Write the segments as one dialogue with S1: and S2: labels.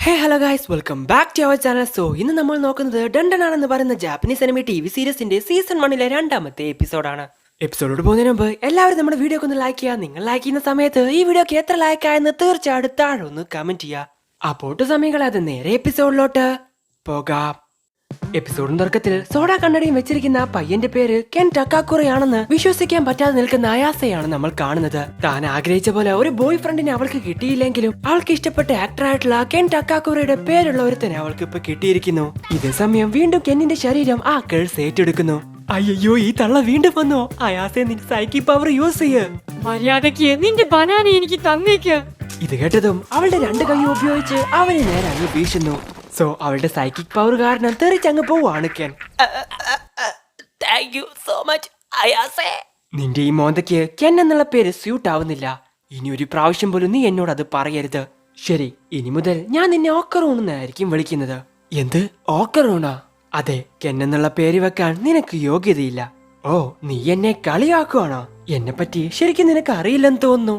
S1: Hey hello guys, welcome back to our channel. So ഇന്ന് നമ്മൾ നോക്കുന്നത് ഡണ്ടനാണെന്ന് പറയുന്ന ജാപ്പനീസ് അനിമി TV സീരീസിന്റെ സീസൺ 1 രണ്ടാമത്തെ എപ്പിസോഡാണ്. എപ്പിസോഡോട് പോകുന്നതിന് മുമ്പ് എല്ലാവരും നമ്മുടെ വീഡിയോ ഒന്ന് ലൈക്ക് ചെയ്യുക. നിങ്ങൾ ലൈക്ക് ചെയ്യുന്ന സമയത്ത് ഈ വീഡിയോക്ക് എത്ര ലൈക്ക് ആയെന്ന് തീർച്ചയായിട്ടും താഴെ ഒന്ന് കമന്റ് ചെയ്യുക. അപ്പോൾ സമയം കളയാതെ നേരെ എപ്പിസോഡിലോട്ട് പോകാം. എപ്പിസോഡിന്റെ തുടക്കത്തിൽ സോഡ കണ്ണടയും വെച്ചിരിക്കുന്ന പയ്യന്റെ പേര് കെൻ ടക്കാക്കുറയാണെന്ന് വിശ്വസിക്കാൻ പറ്റാതെ നിൽക്കുന്ന അയാസയാണ് നമ്മൾ കാണുന്നത്. താൻ ആഗ്രഹിച്ച പോലെ ഒരു ബോയ് ഫ്രണ്ടിനെ അവൾക്ക് കിട്ടിയില്ലെങ്കിലും അവൾക്ക് ഇഷ്ടപ്പെട്ട ആക്ടറായിട്ടുള്ള കെൻ ടക്കാക്കുറയുടെ പേരുള്ള ഒരുത്തനെ അവൾക്ക് ഇപ്പൊ കിട്ടിയിരിക്കുന്നു. ഇതേ സമയം വീണ്ടും കെന്നിന്റെ ശരീരം ആ കേൾസ് ഏറ്റെടുക്കുന്നു. അയ്യോ, ഈ തള്ള വീണ്ടും വന്നോ? അയാസെ, നിന്റെ സൈക്കിക് പവർ യൂസ് ചെയ്യ്.
S2: മര്യാദക്ക് നിന്റെ ബനാന എനിക്ക് തന്നേക്ക്.
S1: ഇത് കേട്ടതും അവളുടെ രണ്ട് കൈ ഉപയോഗിച്ച് അവനെ നേരെ അങ്ങ് വീശുന്നു. സോ അവളുടെ സൈക്കിക് പവർ കാരണം തെറിച്ചങ്ങ് പോവാണ് Ken. Thank you so much Ayase. നിന്റെ ഈ മോന്തയ്ക്ക് കെൻ എന്നുള്ള പേര് സ്യൂട്ട് ആവുന്നില്ല. ഇനി ഒരു പ്രാവശ്യം പോലും നീ എന്നോട് അത് പറയരുത്. ശരി, ഇനി മുതൽ ഞാൻ നിന്നെ ഓക്കറൂണെന്നായിരിക്കും വിളിക്കുന്നത്. എന്ത്, ഓക്കറൂണാ? അതെ, കെൻ എന്നുള്ള പേര് വെക്കാൻ നിനക്ക് യോഗ്യതയില്ല. ഓ, നീ എന്നെ കളിയാക്കുവാണോ? എന്നെ പറ്റി ശരിക്കും നിനക്ക് അറിയില്ലെന്ന് തോന്നുന്നു.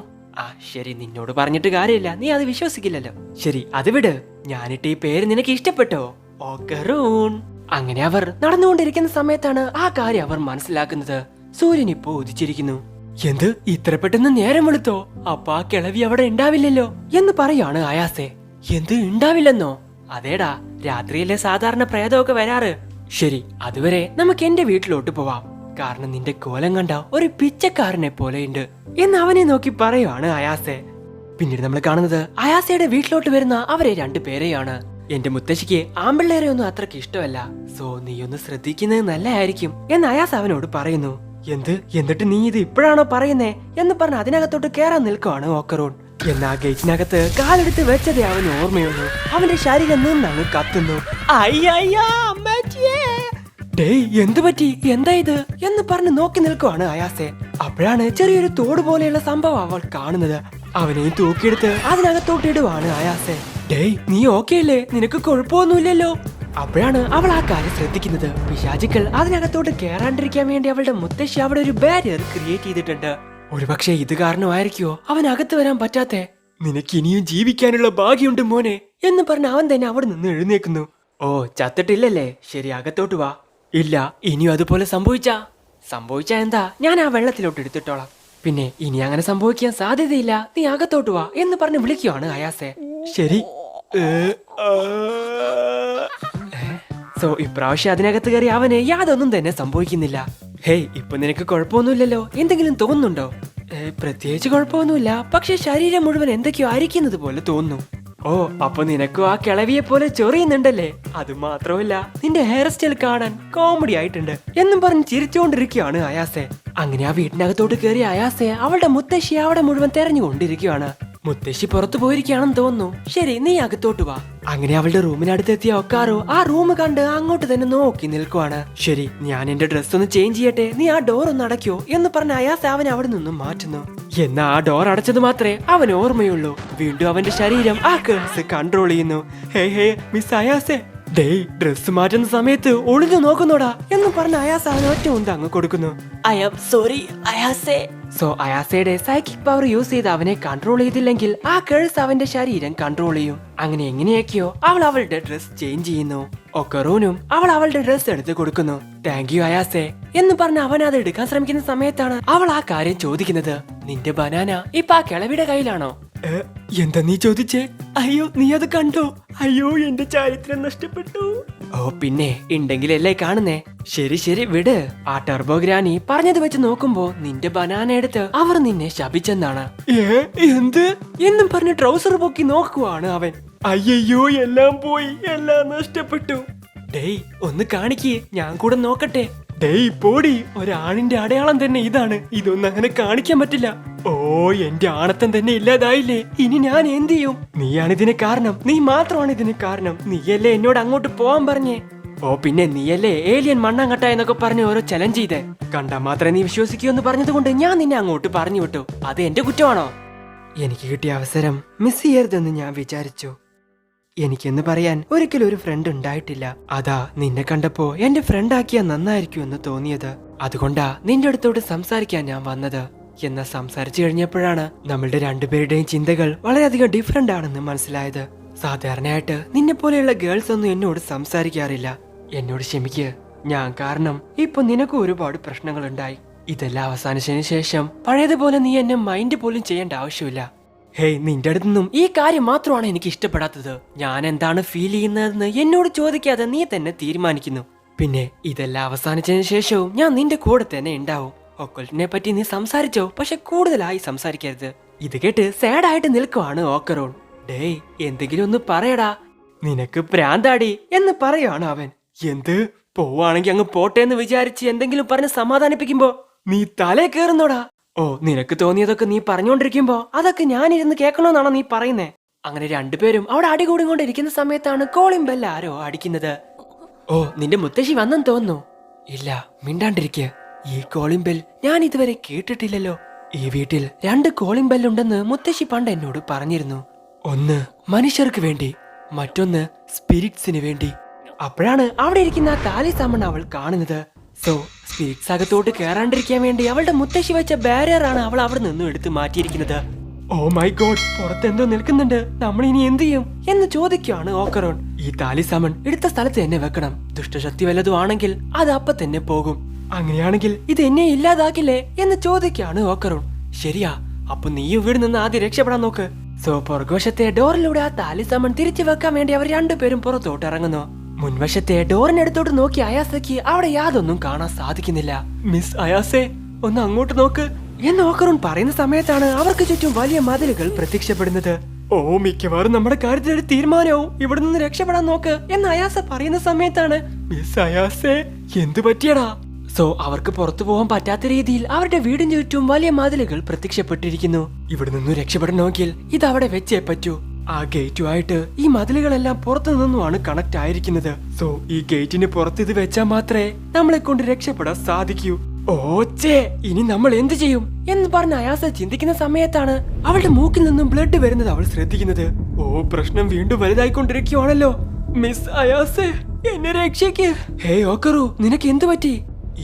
S1: ശരി, നിന്നോട് പറഞ്ഞിട്ട് കാര്യമില്ല, നീ അത് വിശ്വസിക്കില്ലല്ലോ. ശരി, അത് വിട്. ഞാനിട്ട് ഈ പേര് നിനക്ക് ഇഷ്ടപ്പെട്ടോ? ഓക്കറൂൺ. അങ്ങനെ അവർ നടന്നുകൊണ്ടിരിക്കുന്ന സമയത്താണ് ആ കാര്യം അവർ മനസ്സിലാക്കുന്നത്. സൂര്യൻ ഇപ്പോ ഉദിച്ചിരിക്കുന്നു. എന്ത്, ഇത്ര പെട്ടെന്ന് നേരം വെളുത്തോ? അപ്പൊ ആ കിളവി അവിടെ ഉണ്ടാവില്ലല്ലോ എന്ന് പറയാണ് അയാസെ. എന്ത്, ഉണ്ടാവില്ലെന്നോ? അതേടാ, രാത്രിയല്ലേ സാധാരണ പ്രേതമൊക്കെ വരാറ്. ശരി, അതുവരെ നമുക്ക് എന്റെ വീട്ടിലോട്ട് പോവാം. കാരണം നിന്റെ കോലം കണ്ട ഒരു പിച്ചക്കാരനെ പോലെയുണ്ട് എന്ന് അവനെ നോക്കി പറയുവാണ് അയാസെ. പിന്നീട് നമ്മൾ കാണുന്നത് അയാസയുടെ വീട്ടിലോട്ട് വരുന്ന അവരെ രണ്ടുപേരെയാണ്. എന്റെ മുത്തശ്ശിക്ക് ആമ്പിള്ളേരെ ഒന്നും അത്രക്ക് ഇഷ്ടമല്ല, സോ നീ ഒന്ന് ശ്രദ്ധിക്കുന്നത് നല്ലതായിരിക്കും എന്ന് അയാസ് അവനോട് പറയുന്നു. എന്ത്, എന്നിട്ട് നീ ഇത് ഇപ്പോഴാണോ പറയുന്നേ എന്ന് പറഞ്ഞ് അതിനകത്തോട്ട് കേറാൻ നിൽക്കുവാണ് ഓക്കറൂൺ. എന്നാ ഗേറ്റിനകത്ത് കാലെടുത്ത് വെച്ചതേ അവന് ഓർമ്മയുള്ളൂ. അവന്റെ ശരീരം നിന്നങ്ങ് കത്തുന്നു. അയ്യയ്യാ അമ്മച്ചിയേ. ഡേയ്, എന്തു പറ്റി? എന്താ ഇത് എന്ന് പറഞ്ഞ് നോക്കി നിൽക്കുവാണ് അയാസെ. അപ്പോഴാണ് ചെറിയൊരു തോട് പോലെയുള്ള സംഭവം അവൾ കാണുന്നത്. അവനെയും തൂക്കിയെടുത്ത് അതിനകത്തോട്ട് ഇടുവാണ് അയാസെ. ഡേയ്, നീ ഓക്കെ അല്ലേ? നിനക്ക് കുഴപ്പമൊന്നുമില്ലല്ലോ? അപ്പോഴാണ് അവൾ ആ കാര്യം ശ്രദ്ധിക്കുന്നത്. പിശാചുക്കൾ അതിനകത്തോട്ട് കേറാണ്ടിരിക്കാൻ വേണ്ടി അവളുടെ മുത്തശ്ശി അവിടെ ഒരു ബാരിയർ ക്രിയേറ്റ് ചെയ്തിട്ടുണ്ട്. ഒരുപക്ഷെ ഇത് കാരണമായിരിക്കോ അവൻ അകത്ത് വരാൻ പറ്റാത്തെ. നിനക്ക് ഇനിയും ജീവിക്കാനുള്ള ഭാഗ്യമുണ്ട് മോനെ എന്ന് പറഞ്ഞ് അവൻ തന്നെ അവിടെ നിന്ന് എഴുന്നേക്കുന്നു. ഓ, ചത്തിട്ടില്ലല്ലേ? ശരി, അകത്തോട്ട് വാ. ഇല്ല, ഇനിയും അതുപോലെ സംഭവിച്ചാ എന്താ, ഞാൻ ആ വെള്ളത്തിലോട്ട് എടുത്തിട്ടോളാം. പിന്നെ ഇനി അങ്ങനെ സംഭവിക്കാൻ സാധ്യതയില്ല, നീ അകത്തോട്ട് വാ എന്ന് പറഞ്ഞ് വിളിക്കുവാണ് അയാസെ. ശരി. സോ ഇപ്രാവശ്യം അതിനകത്ത് കയറി അവന് യാതൊന്നും തന്നെ സംഭവിക്കുന്നില്ല. ഹേയ്, ഇപ്പൊ നിനക്ക് കുഴപ്പമൊന്നുമില്ലല്ലോ? എന്തെങ്കിലും തോന്നുന്നുണ്ടോ? പ്രത്യേകിച്ച് കുഴപ്പമൊന്നുമില്ല, പക്ഷെ ശരീരം മുഴുവൻ എന്തൊക്കെയോ അരിക്കുന്നത് പോലെ തോന്നുന്നു. ഓ, അപ്പൊ നിനക്കും ആ കിളവിയെ പോലെ ചൊറിയുന്നുണ്ടല്ലേ? അത് മാത്രമല്ല, നിന്റെ ഹെയർ സ്റ്റൈൽ കാണാൻ കോമഡി ആയിട്ടുണ്ട് എന്നും പറഞ്ഞ് ചിരിച്ചുകൊണ്ടിരിക്കുകയാണ് അയാസെ. അങ്ങനെ ആ വീട്ടിനകത്തോട്ട് കയറിയ അയാസെ അവളുടെ മുത്തശ്ശി അവിടെ മുഴുവൻ തെരഞ്ഞുകൊണ്ടിരിക്കുകയാണ്. മുത്തശ്ശി പുറത്തു പോയിരിക്കുകയാണെന്ന് തോന്നുന്നു. ശരി, നീ അകത്തോട്ട് വാ. അങ്ങനെ അവളുടെ റൂമിനടുത്തെത്തിയ ഒക്കാറോ ആ റൂം കണ്ട് അങ്ങോട്ട് തന്നെ നോക്കി നിൽക്കുവാണ്. ശരി, ഞാൻ എന്റെ ഡ്രസ് ഒന്ന് ചേഞ്ച് ചെയ്യട്ടെ, നീ ആ ഡോർ ഒന്ന് അടയ്ക്കോ എന്ന് പറഞ്ഞ അയാസ് അവൻ അവിടെ നിന്നും മാറ്റുന്നു. എന്നാ ആ ഡോർ അടച്ചത് മാത്രമേ അവൻ ഓർമ്മയുള്ളൂ. വീണ്ടും അവന്റെ ശരീരം ആ കേൾസ് കൺട്രോൾ ചെയ്യുന്നു. ഹേ ഹേ മിസ് അയാസെ, ഡേയ്, ഡ്രസ് മാറ്റുന്ന സമയത്ത് ഒളിഞ്ഞു നോക്കുന്നോടാ എന്ന് പറഞ്ഞ അയാസ് അവൻ ഒറ്റ ഉണ്ട് അങ്ങ് കൊടുക്കുന്നു. I am sorry Ayase. So അയാസയുടെ സൈക്കിക് പവർ യൂസ് ചെയ്ത് അവനെ കൺട്രോൾ ചെയ്തില്ലെങ്കിൽ ആ കേൾസ് അവന്റെ ശരീരം കൺട്രോൾ ചെയ്യും. അങ്ങനെ എങ്ങനെയൊക്കെയോ അവൾ അവളുടെ ഡ്രസ് ചേഞ്ച് ചെയ്യുന്നു. ഒക്കറൂനും അവൾ അവളുടെ ഡ്രസ് എടുത്ത് കൊടുക്കുന്നു. താങ്ക് യു അയാസെ എന്ന് പറഞ്ഞ് അവൻ അത് എടുക്കാൻ ശ്രമിക്കുന്ന സമയത്താണ് അവൾ ആ കാര്യം ചോദിക്കുന്നത്. നിന്റെ ബനാന ഇപ്പൊ ആ കിളവിയുടെ കയ്യിലാണോ? എന്താ നീ ചോദിച്ചേ? അയ്യോ, നീ അത് കണ്ടോ? അയ്യോ, എന്റെ ചാരിത്രം നഷ്ടപ്പെട്ടു. ഓ, പിന്നെ ഉണ്ടെങ്കിലല്ലേ കാണുന്നേ. ശരി ശരി, വിട്. ആ ടർബോ ഗ്രാനി പറഞ്ഞത് വെച്ച് നോക്കുമ്പോ നിന്റെ ബനാന എടുത്ത് അവർ നിന്നെ ശപിച്ചെന്നാണ്. എന്ത് എന്നും പറഞ്ഞ് ട്രൗസർ പൊക്കി നോക്കുവാണ് അവൻ. അയ്യോ, എല്ലാം പോയി, എല്ലാം നഷ്ടപ്പെട്ടു. ഡേയ്, ഒന്ന് കാണിക്ക്, ഞാൻ കൂടെ നോക്കട്ടെ. ഡേയ് പോടി, ഒരാണിന്റെ അടയാളം തന്നെ ഇതാണ്. ഇതൊന്നും അങ്ങനെ കാണിക്കാൻ പറ്റില്ല. ഓ, എന്റെ ആണത്തം തന്നെ ഇല്ലാതായില്ലേ? ഇനി ഞാൻ എന്ത് ചെയ്യും? നീയാണ് ഇതിന് കാരണം, നീ മാത്രമാണ് ഇതിന് കാരണം. നീയല്ലേ എന്നോട് അങ്ങോട്ട് പോവാൻ പറഞ്ഞേ? ഓ, പിന്നെ നീയല്ലേ ഏലിയൻ മണ്ണാങ്കട്ട എന്നൊക്കെ പറഞ്ഞ് ഓരോ ചലഞ്ച് ചെയ്തേ. കണ്ടാ മാത്രമേ നീ വിശ്വസിക്കൂ എന്ന് പറഞ്ഞത് കൊണ്ട് ഞാൻ നിന്നെ അങ്ങോട്ട് പറഞ്ഞു വിട്ടു. അത് എന്റെ കുറ്റമാണോ? എനിക്ക് കിട്ടിയ അവസരം മിസ് ചെയ്യരുതെന്ന് ഞാൻ വിചാരിച്ചു. എനിക്കെന്ന് പറയാൻ ഒരിക്കലും ഒരു ഫ്രണ്ട് ഉണ്ടായിട്ടില്ല. അതാ നിന്നെ കണ്ടപ്പോ എന്റെ ഫ്രണ്ട് ആക്കിയാ നന്നായിരിക്കും എന്ന് തോന്നിയത്. അതുകൊണ്ടാ നിന്റെ അടുത്തോട്ട് സംസാരിക്കാൻ ഞാൻ വന്നത്. എന്നാൽ സംസാരിച്ചു കഴിഞ്ഞപ്പോഴാണ് നമ്മളുടെ രണ്ടുപേരുടെയും ചിന്തകൾ വളരെയധികം ഡിഫറെന്റ് ആണെന്ന് മനസ്സിലായത്. സാധാരണയായിട്ട് നിന്നെ പോലെയുള്ള ഗേൾസ് ഒന്നും എന്നോട് സംസാരിക്കാറില്ല. എന്നോട് ക്ഷമിക്ക്. ഞാൻ കാരണം ഇപ്പൊ നിനക്ക് ഒരുപാട് പ്രശ്നങ്ങൾ ഉണ്ടായി. ഇതെല്ലാം അവസാനിച്ചതിന് ശേഷം പഴയതുപോലെ നീ എന്നെ മൈൻഡ് പോലും ചെയ്യേണ്ട ആവശ്യമില്ല. ഹേയ്, നിന്റെ അടുത്ത് നിന്നും ഈ കാര്യം മാത്രമാണ് എനിക്ക് ഇഷ്ടപ്പെടാത്തത്. ഞാൻ എന്താണ് ഫീൽ ചെയ്യുന്നതെന്ന് എന്നോട് ചോദിക്കാതെ നീ തന്നെ തീരുമാനിക്കുന്നു. പിന്നെ ഇതെല്ലാം അവസാനിച്ചതിന് ശേഷവും ഞാൻ നിന്റെ കൂടെ തന്നെ ഉണ്ടാവും. ഒക്കൾട്ടിനെ പറ്റി നീ സംസാരിച്ചോ, പക്ഷെ കൂടുതലായി സംസാരിക്കരുത്. ഇത് കേട്ട് സാഡായിട്ട് നിൽക്കുവാണ് ഓക്കറോൺ. ഡേയ്, എന്തെങ്കിലും ഒന്ന് പറയടാ, നിനക്ക് പ്രാന്താടി എന്ന് പറയാണ് അവൻ. എന്ത്? പോവാണെങ്കി അങ്ങ് പോട്ടെ എന്ന് വിചാരിച്ച് എന്തെങ്കിലും പറഞ്ഞ് സമാധാനിപ്പിക്കുമ്പോ നീ തലേ കേറുന്നോടാ. ഓ, നിനക്ക് തോന്നിയതൊക്കെ നീ പറഞ്ഞുകൊണ്ടിരിക്കുമ്പോ അതൊക്കെ ഞാനിരുന്ന് കേൾക്കണോന്നാണോ നീ പറയുന്നേ? അങ്ങനെ രണ്ടുപേരും അവിടെ അടികൂടിക്കൊണ്ടിരിക്കുന്ന സമയത്താണ് കോളിംഗ് ബെൽ ആരോ അടിക്കുന്നത്. ഓ, നിന്റെ മുത്തശ്ശി വന്നെന്ന് തോന്നുന്നു. ഇല്ല, മിണ്ടാണ്ടിരിക്കുക. ഈ കോളിംഗ് ബെൽ ഞാൻ ഇതുവരെ കേട്ടിട്ടില്ലല്ലോ. ഈ വീട്ടിൽ 2 കോളിംഗ് ബെൽ ഉണ്ടെന്ന് മുത്തശ്ശി പണ്ട് എന്നോട് പറഞ്ഞിരുന്നു. ഒന്ന് മനുഷ്യർക്ക് വേണ്ടി, മറ്റൊന്ന് സ്പിരിറ്റ്സിന് വേണ്ടി. അപ്പോഴാണ് അവിടെ ഇരിക്കുന്ന ആ താലിസാമൺ അവൾ കാണുന്നത്. സോ സ്പിരിറ്റ്സ് അകത്തോട്ട് കയറാണ്ടിരിക്കാൻ വേണ്ടി അവളുടെ മുത്തശ്ശി വെച്ച ബാരിയർ ആണ് അവൾ അവിടെ നിന്നും എടുത്ത് മാറ്റിയിരിക്കുന്നത്. ഓ മൈ ഗോഡ്, പുറത്തെന്തോ നിൽക്കുന്നുണ്ട്. നമ്മൾ ഇനി എന്ത് ചെയ്യും എന്ന് ചോദിക്കുകയാണ് ഓക്കറോൺ. ഈ താലിസാമൺ എടുത്ത സ്ഥലത്ത് തന്നെ വെക്കണം. ദുഷ്ടശക്തി വല്ലതും ആണെങ്കിൽ അത് അപ്പൊ തന്നെ പോകും. അങ്ങനെയാണെങ്കിൽ ഇത് എന്നെ ഇല്ലാതാക്കില്ലേ എന്ന് ചോദിക്കുകയാണ് ഓക്കറോൺ. ശരിയാ, അപ്പൊ നീ ഇവിടെ നിന്ന് ആദ്യം രക്ഷപ്പെടാൻ നോക്ക്. സോ പുറകുവശത്തെ ഡോറിലൂടെ ആ താലിസാമൺ തിരിച്ചു വെക്കാൻ വേണ്ടി അവർ രണ്ടുപേരും പുറത്തോട്ട് ഇറങ്ങുന്നു. മുൻവശത്തെ ഡോറിനടുത്തോട്ട് നോക്കി അയാസയ്ക്ക് അവിടെ യാതൊന്നും കാണാൻ സാധിക്കുന്നില്ല. മിസ് അയാസെ, ഒന്ന് അങ്ങോട്ട് നോക്ക് എന്ന് ഓക്കറോൺ പറയുന്ന സമയത്താണ് അവർക്ക് ചുറ്റും വലിയ മതിലുകൾ പ്രത്യക്ഷപ്പെടുന്നത്. ഓ, മിക്കവാറും നമ്മുടെ കാര്യത്തിൽ ഒരു തീരുമാനവും. ഇവിടെ നിന്ന് രക്ഷപ്പെടാൻ നോക്ക് എന്ന് അയാസ പറയുന്ന സമയത്താണ് മിസ് അയാസെ, എന്തു പറ്റിയടാ? സോ അവർക്ക് പുറത്തു പോകാൻ പറ്റാത്ത രീതിയിൽ അവരുടെ വീടിന് ചുറ്റും വലിയ മതിലുകൾ പ്രത്യക്ഷപ്പെട്ടിരിക്കുന്നു. ഇവിടെ നിന്ന് രക്ഷപ്പെടണമെങ്കിൽ ഇത് അവിടെ വെച്ചേ പറ്റൂ. ആ ഗേറ്റുമായിട്ട് ഈ മതിലുകളെല്ലാം പുറത്തു നിന്നുമാണ് കണക്ട് ആയിരിക്കുന്നത്. സോ ഈ ഗേറ്റിന് പുറത്ത് ഇത് വെച്ചാൽ മാത്രമേ നമ്മളെ കൊണ്ട് രക്ഷപ്പെടാൻ സാധിക്കൂ. ഓച്ചേ, ഇനി നമ്മൾ എന്ത് ചെയ്യും എന്ന് പറഞ്ഞ അയാസ ചിന്തിക്കുന്ന സമയത്താണ് അവളുടെ മൂക്കിൽ നിന്നും ബ്ലഡ് വരുന്നത് അവൾ ശ്രദ്ധിക്കുന്നത്. ഓ, പ്രശ്നം വീണ്ടും വലുതായിക്കൊണ്ടിരിക്കുവാണല്ലോ. മിസ് അയാസെ, എന്നെ രക്ഷയ്ക്ക്. ഹേ ഓക്കറു, നിനക്ക് എന്ത് പറ്റി?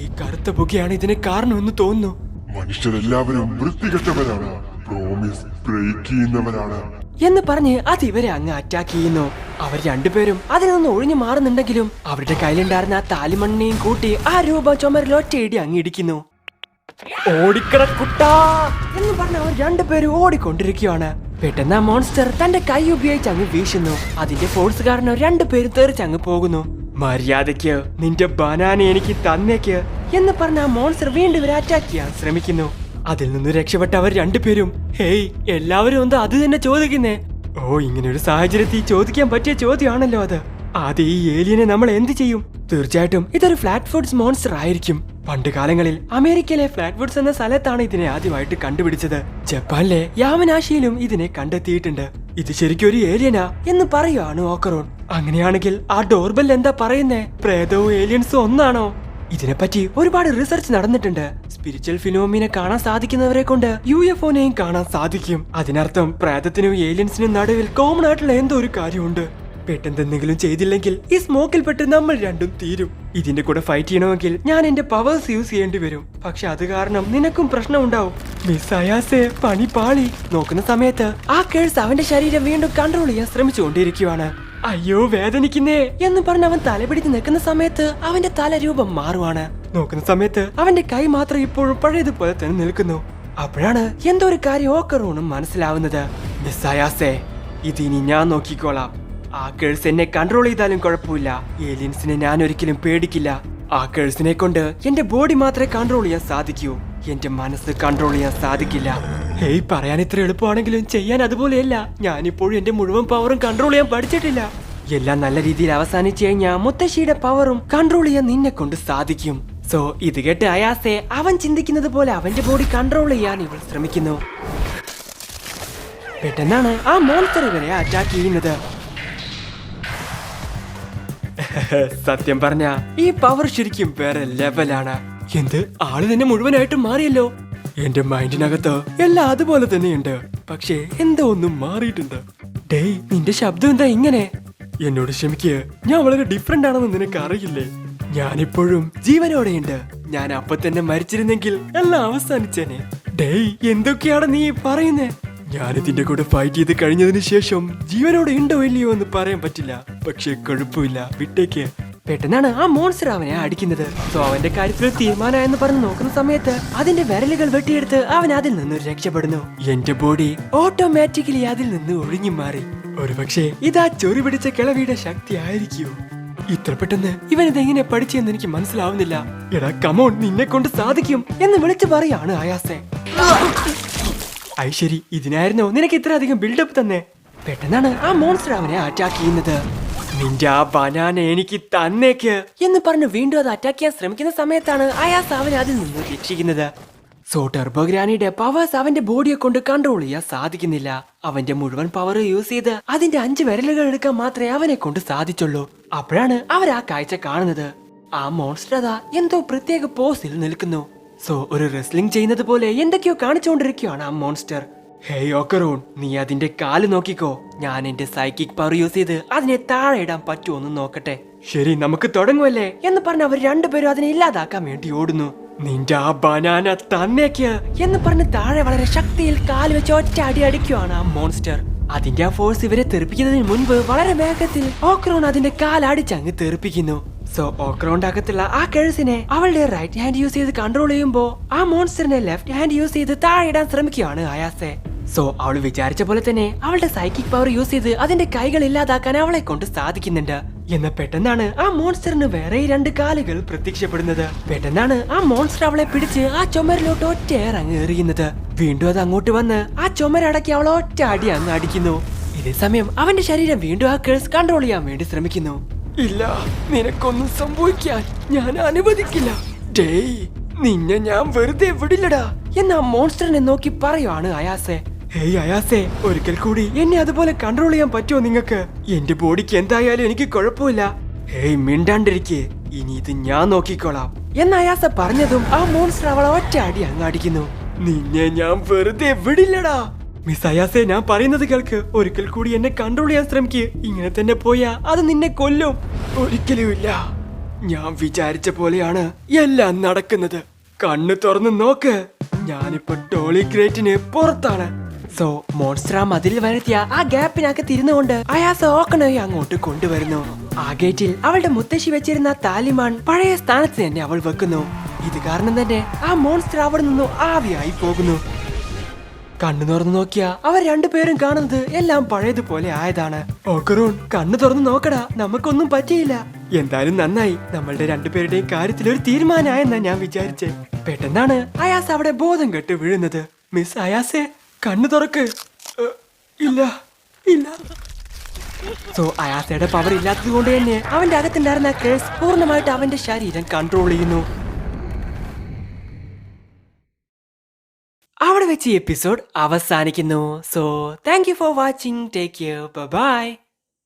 S1: ഈ കറുത്ത പുകയാണ് ഇതിന് കാരണമെന്ന് തോന്നുന്നു.
S3: മനുഷ്യരെല്ലാവരും വൃത്തികെട്ടവരാണ്, പ്രോമിസ് ബ്രേക്ക് ചെയ്യുന്നവരാണ്
S1: എന്ന് പറഞ്ഞ് അത് ഇവരെ അങ്ങ് അറ്റാക്ക് ചെയ്യുന്നു. അവർ രണ്ടുപേരും അതിൽ നിന്ന് ഒഴിഞ്ഞു മാറുന്നുണ്ടെങ്കിലും അവരുടെ കയ്യിലുണ്ടായിരുന്ന ആ താലിമണ്ണിനെയും കൂട്ടി ആ രൂപ ചുമരിൽ ഒറ്റയിടി അങ്ങ് ഇടിക്കുന്നു. ഓടിക്കട കുട്ടാ എന്ന് പറഞ്ഞ് അവർ രണ്ടുപേരും ഓടിക്കൊണ്ടിരിക്കുകയാണ്. പെട്ടെന്ന് ആ മോൺസ്റ്റർ തന്റെ കൈ ഉപയോഗിച്ച് അങ്ങ് വീശുന്നു. അതിന്റെ ഫോഴ്സ് കാരണം രണ്ടുപേരും തെറിച്ചങ്ങ് പോകുന്നു. മര്യാദയ്ക്ക് നിന്റെ ബനാന എനിക്ക് തന്നേക്ക് എന്ന് പറഞ്ഞ ആ മോൺസ്റ്റർ വീണ്ടും ഇവരെ അറ്റാക്ക് ചെയ്യാൻ ശ്രമിക്കുന്നു. അതിൽ നിന്ന് രക്ഷപ്പെട്ട അവർ രണ്ടുപേരും, ഹേയ്, എല്ലാവരും എന്താ അത് തന്നെ ചോദിക്കുന്നേ? ഓ, ഇങ്ങനെ ഒരു സാഹചര്യത്തിൽ ചോദിക്കാൻ പറ്റിയ ചോദ്യമാണല്ലോ അത്. ആദ്യം ഈ ഏലിയനെ നമ്മൾ എന്ത് ചെയ്യും? തീർച്ചയായിട്ടും ഇതൊരു ഫ്ലാറ്റ് ഫുഡ്സ് മോൺസ്റ്റർ ആയിരിക്കും. പണ്ട് കാലങ്ങളിൽ അമേരിക്കയിലെ ഫ്ലാറ്റ് ഫുഡ്സ് എന്ന സ്ഥലത്താണ് ഇതിനെ ആദ്യമായിട്ട് കണ്ടുപിടിച്ചത്. ജപ്പാനിലെ യാമനാഷിയിലും ഇതിനെ കണ്ടെത്തിയിട്ടുണ്ട്. ഇത് ശരിക്കും ഒരു ഏലിയനാ എന്ന് പറയുകയാണ് ഓക്കറോൺ. അങ്ങനെയാണെങ്കിൽ ആ ഡോർബെൽ എന്താ പറയുന്നേ? പ്രേതവും ഏലിയൻസും ഒന്നാണോ? ഇതിനെപ്പറ്റി ഒരുപാട് റിസർച്ച് നടന്നിട്ടുണ്ട്. സ്പിരിച്വൽ ഫിനോമിനെ കാണാൻ സാധിക്കുന്നവരെ കൊണ്ട് UFOനെയും കാണാൻ സാധിക്കും. അതിനർത്ഥം പ്രേതത്തിനും ഏലിയൻസിനും നടുവിൽ കോമൺ ആയിട്ടുള്ള എന്തോ ഒരു കാര്യമുണ്ട്. പെട്ടെന്ന് എന്തെങ്കിലും ചെയ്തില്ലെങ്കിൽ ഈ സ്മോക്കിൽ പെട്ട് നമ്മൾ രണ്ടും തീരും. ഇതിന്റെ കൂടെ ഫൈറ്റ് ചെയ്യണമെങ്കിൽ ഞാൻ എന്റെ പവേഴ്സ് യൂസ് ചെയ്യേണ്ടി വരും. പക്ഷെ അത് കാരണം നിനക്കും പ്രശ്നം ഉണ്ടാവും. മിസ് അയാസെ, പണി പാളി. നോക്കുന്ന സമയത്ത് ആ കേഴ്സ് അവന്റെ ശരീരം വീണ്ടും കൺട്രോൾ ചെയ്യാൻ ശ്രമിച്ചുകൊണ്ടിരിക്കുകയാണ്. അയ്യോ, വേദനിക്കുന്നേ എന്ന് പറഞ്ഞ് അവൻ തലപിടിച്ച് നിൽക്കുന്ന സമയത്ത് അവന്റെ തലരൂപം മാറുവാണ്. നോക്കുന്ന സമയത്ത് അവന്റെ കൈ മാത്രം ഇപ്പോഴും പഴയതുപോലെ തന്നെ നിൽക്കുന്നു. അപ്പോഴാണ് എന്തോ ഒരു കാര്യം ഓക്കറോണും മനസ്സിലാവുന്നത്. മിസ് അയാസെ, ഇതിനി ഞാൻ നോക്കിക്കോളാം. ആ കേഴ്സ് എന്നെ കൺട്രോൾ ചെയ്താലും കുഴപ്പമില്ല. ഏലിയൻസിനെ ഞാൻ ഒരിക്കലും പേടിക്കില്ല. ആ കേഴ്സിനെ കൊണ്ട് എന്റെ ബോഡി മാത്രമേ കൺട്രോൾ ചെയ്യാൻ സാധിക്കൂ. എന്റെ മനസ്സ് കൺട്രോൾ ചെയ്യാൻ സാധിക്കില്ല. ഹേയ്, പറയാൻ ഇത്ര എളുപ്പമാണെങ്കിലും ചെയ്യാൻ അതുപോലെയല്ല. ഞാനിപ്പോഴും എന്റെ മുഴുവൻ പവറും കൺട്രോൾ ചെയ്യാൻ പഠിച്ചിട്ടില്ല. എല്ലാം നല്ല രീതിയിൽ അവസാനിച്ചു കഴിഞ്ഞാൽ മുത്തശ്ശിയുടെ പവറും കൺട്രോൾ ചെയ്യാൻ നിന്നെ കൊണ്ട് സാധിക്കും. സോ ഇത് കേട്ട് അയാസെ അവൻ ചിന്തിക്കുന്നത് പോലെ അവന്റെ ബോഡി കൺട്രോൾ ചെയ്യാൻ ഇവൾ ശ്രമിക്കുന്നു. പെട്ടെന്നാണ് ആ മോൺസ്റ്റർ ഇവരെ അറ്റാക്ക് ചെയ്യുന്നത്. സത്യം പറഞ്ഞ ഈ പവർ ശരിക്കും വേറെ ലെവലാണ്. എന്ത്, ആള് തന്നെ മുഴുവനായിട്ടും മാറിയല്ലോ. എന്റെ മൈൻഡിനകത്ത് എല്ലാം അതുപോലെ തന്നെയുണ്ട്, പക്ഷേ എന്തോ ഒന്നും മാറിയിട്ടുണ്ട്. ഡേയ്, നിന്റെ ശബ്ദം എന്താ ഇങ്ങനെ? എന്നോട് ക്ഷമിക്ക്, ഞാൻ വളരെ ഡിഫറെന്റ് ആണെന്ന് നിനക്ക് അറിയില്ലേ? ഞാനിപ്പോഴും ജീവനോടെയുണ്ട്. ഞാൻ അപ്പൊ തന്നെ മരിച്ചിരുന്നെങ്കിൽ എല്ലാം അവസാനിച്ചേനെ. ഡേയ്, എന്തൊക്കെയാണ് നീ പറയുന്നേ? ഞാനിതിന്റെ കൂടെ ഫൈറ്റ് ചെയ്ത് കഴിഞ്ഞതിന് ശേഷം ജീവനോടെ ഉണ്ടോ ഇല്ലയോ എന്ന് പറയാൻ പറ്റില്ല. പക്ഷെ കുഴപ്പമില്ല, വിട്ടേക്ക്. പെട്ടെന്നാണ് ആ മോൺസ്റ്റർ അവനെ അടിക്കുന്നത്. സോ അവന്റെ കാര്യത്തിൽ തീരുമാനമായെന്ന് പറഞ്ഞ് നോക്കുന്ന സമയത്ത് അതിന്റെ വിരലുകൾ വെട്ടിയെടുത്ത് അവൻ അതിൽ നിന്ന് രക്ഷപ്പെടുന്നു. എന്റെ ബോഡി ഓട്ടോമാറ്റിക്കലി അതിൽ നിന്ന് ഒഴിഞ്ഞു മാറി. ഒരുപക്ഷെ ഇതാ ചൊറി പിടിച്ച കിളവിയുടെ ശക്തി ആയിരിക്കൂ. ഇത്ര പെട്ടെന്ന് ഇവൻ ഇതെങ്ങനെ പഠിച്ചെന്ന് എനിക്ക് മനസ്സിലാവുന്നില്ല. എടാ കമോൺ, നിന്നെ കൊണ്ട് സാധിക്കും എന്ന് വിളിച്ചു പറയാണ് അയാസെ. ഐശ്വരി, ഇതിനായിരുന്നോ നിനക്ക് ഇത്ര അധികം ബിൽഡപ്പ് തന്നെ? പെട്ടെന്നാണ് ആ മോൺസ്റ്റർ അവനെ അറ്റാക്ക് ചെയ്യുന്നത്. നിന്റെ ആ ബനാന എനിക്ക് തന്നേക്ക് എന്ന് പറഞ്ഞ് വീണ്ടും അത് അറ്റാക്ക് ചെയ്യാൻ ശ്രമിക്കുന്ന സമയത്താണ് അയാസ് അവനെ അതിൽ നിന്ന് രക്ഷിക്കുന്നത്. സോ ടർബോ ഗ്രാനിയുടെ പവേഴ്സ് അവന്റെ ബോഡിയെ കൊണ്ട് കൺട്രോൾ ചെയ്യാൻ സാധിക്കുന്നില്ല. അവന്റെ മുഴുവൻ പവർ യൂസ് ചെയ്ത് അതിന്റെ 5 വിരലുകൾ എടുക്കാൻ മാത്രമേ അവനെ കൊണ്ട് സാധിച്ചുള്ളൂ. അപ്പോഴാണ് അവർ ആ കാഴ്ച കാണുന്നത്. ആ മോൺസ്റ്റർ അതാ എന്തോ പ്രത്യേക പോസിൽ നിൽക്കുന്നു. സോ ഒരു റെസ്ലിംഗ് ചെയ്യുന്നത് പോലെ എന്തൊക്കെയോ കാണിച്ചുകൊണ്ടിരിക്കുകയാണ് ആ മോൺസ്റ്റർ. ഹേയ് ഓക്കറോൺ, നീ അതിന്റെ കാല് നോക്കിക്കോ. ഞാൻ എന്റെ സൈക്കിക് പവർ യൂസ് ചെയ്ത് അതിനെ താഴെ ഇടാൻ പറ്റുമോ എന്ന് നോക്കട്ടെ. ശരി, നമുക്ക് തുടങ്ങുമല്ലേ എന്ന് പറഞ്ഞ് അവർ രണ്ടുപേരും അതിനെ ഇല്ലാതാക്കാൻ വേണ്ടി ഓടുന്നു. നിന്റെ ആ ബനാന തന്നേക്ക് എന്ന് പറഞ്ഞ് താഴെ വളരെ ശക്തിയിൽ കാല് വെച്ച് ഒറ്റ അടി അടിക്കുവാണ് ആ മോൺസ്റ്റർ. അതിന്റെ ആ ഫോഴ്സ് ഇവരെ തെറിപ്പിക്കുന്നതിന് മുൻപ് വളരെ വേഗത്തിൽ ഓക്രോൺ അതിന്റെ കാലടിച്ചങ്ങ് തെറിപ്പിക്കുന്നു. സോ ഓക്രോണിന്റെ അകത്തുള്ള ആ കഴുസിനെ അവളുടെ റൈറ്റ് ഹാൻഡ് യൂസ് ചെയ്ത് കൺട്രോൾ ചെയ്യുമ്പോ ആ മോൺസ്റ്ററിനെ ലെഫ്റ്റ് ഹാൻഡ് യൂസ് ചെയ്ത് താഴെ ഇടാൻ ശ്രമിക്കുകയാണ് അയാസെ. സോ അവൾ വിചാരിച്ച പോലെ തന്നെ അവളുടെ സൈക്കിക് പവർ യൂസ് ചെയ്ത് അതിന്റെ കൈകൾ ഇല്ലാതാക്കാൻ അവളെ കൊണ്ട് സാധിക്കുന്നുണ്ട്. എന്ന പെട്ടെന്നാണ് ആ മോൺസ്റ്ററിന് വേറെ 2 കാലുകൾ പ്രത്യക്ഷപ്പെടുന്നത്. പെട്ടെന്നാണ് ആ മോൺസ്റ്റർ അവളെ പിടിച്ച് ആ ചുമരിലോട്ട് ഒറ്റ അങ്ങ് എറിയുന്നത്. വീണ്ടും അത് അങ്ങോട്ട് വന്ന് ആ ചുമരടക്കി അവളെ ഒറ്റ അടി അങ്ങ് അടിക്കുന്നു. ഇതേ സമയം അവന്റെ ശരീരം വീണ്ടും ആ കേഴ്സ് കൺട്രോൾ ചെയ്യാൻ വേണ്ടി ശ്രമിക്കുന്നു. ഇല്ല, നിനക്കൊന്നും സംഭവിക്കാൻ ഞാൻ അനുവദിക്കില്ല. ഡേയ്, നിന്നെ ഞാൻ വെറുതെ വിടില്ലടാ എന്ന് ആ മോൺസ്റ്ററിനെ നോക്കി പറയുവാണ് അയാസെ. ഹേയ് അയാസെ, ഒരിക്കൽ കൂടി എന്നെ അതുപോലെ കൺട്രോൾ ചെയ്യാൻ പറ്റുമോ നിങ്ങൾക്ക്? എന്റെ ബോഡിക്ക് എന്തായാലും എനിക്ക് കുഴപ്പമില്ല. ഹേയ് മിണ്ടാണ്ടിരിക്കേ, ഇനി ഇത് ഞാൻ നോക്കിക്കോളാം എന്ന് അയാസ പറഞ്ഞതും ആ മോൺസ്റ്റർ അവളെ ഒറ്റ അടി അങ്ങ് അടിക്കുന്നു. നിന്നെ ഞാൻ വെറുതെ വിടില്ലടാ. മിസ് അയാസെ, ഞാൻ പറയുന്നത് കേൾക്ക്. ഒരിക്കൽ കൂടി എന്നെ കൺട്രോൾ ചെയ്യാൻ ശ്രമിക്ക്. ഇങ്ങനെ തന്നെ പോയാ അത് നിന്നെ കൊല്ലും. ഒരിക്കലുമില്ല. ഞാൻ വിചാരിച്ച പോലെയാണ് എല്ലാം നടക്കുന്നത്. കണ്ണു തുറന്ന് നോക്ക്. ഞാനിപ്പോ ടോളി ഗ്രേറ്റിന് പുറത്താണ്. സോ മോൺസ്റ്റർ ആ മതിൽ വരുത്തിയ ആ ഗ്യാപ്പിനകത്ത് ഇരുന്നുകൊണ്ട് അയാസ ഓക്കണോയെ അങ്ങോട്ട് കൊണ്ടുവരുന്നു. ആ ഗേറ്റിൽ അവളുടെ മുത്തശ്ശി വെച്ചിരുന്ന താലിമാൻ പഴയ സ്ഥാനത്ത് തന്നെ അവൾ വെക്കുന്നു. ഇത് കാരണം തന്നെ ആ മോൺസ്റ്റർ അവിടെ നിന്നും ആവിയായി പോകുന്നു. കണ്ണു തുറന്നു നോക്കിയാ അവർ രണ്ടുപേരും കാണുന്നത് എല്ലാം പഴയതുപോലെ ആയതാണ്. ഓക്കറോൺ, കണ്ണു തുറന്നു നോക്കടാ, നമുക്കൊന്നും പറ്റിയില്ല. എന്തായാലും നന്നായി, നമ്മളുടെ രണ്ടുപേരുടെയും കാര്യത്തിൽ ഒരു തീരുമാനമായെന്നാ ഞാൻ വിചാരിച്ചേ. പെട്ടെന്നാണ് അയാസ് അവിടെ ബോധം കെട്ട് വീഴുന്നത്. മിസ് അയാസെ, കണ്ണു തുറക്ക്. ഇല്ല ഇല്ല. സോ അയാസയുടെ പവർ ഇല്ലാത്തത് കൊണ്ട് തന്നെ അവന്റെ അകത്തുണ്ടായിരുന്ന കേസ് പൂർണ്ണമായിട്ട് അവന്റെ ശരീരം കൺട്രോൾ ചെയ്യുന്നു. അവിടെ വെച്ച് ഈ എപ്പിസോഡ് അവസാനിക്കുന്നു. So thank you for watching. Take care. By.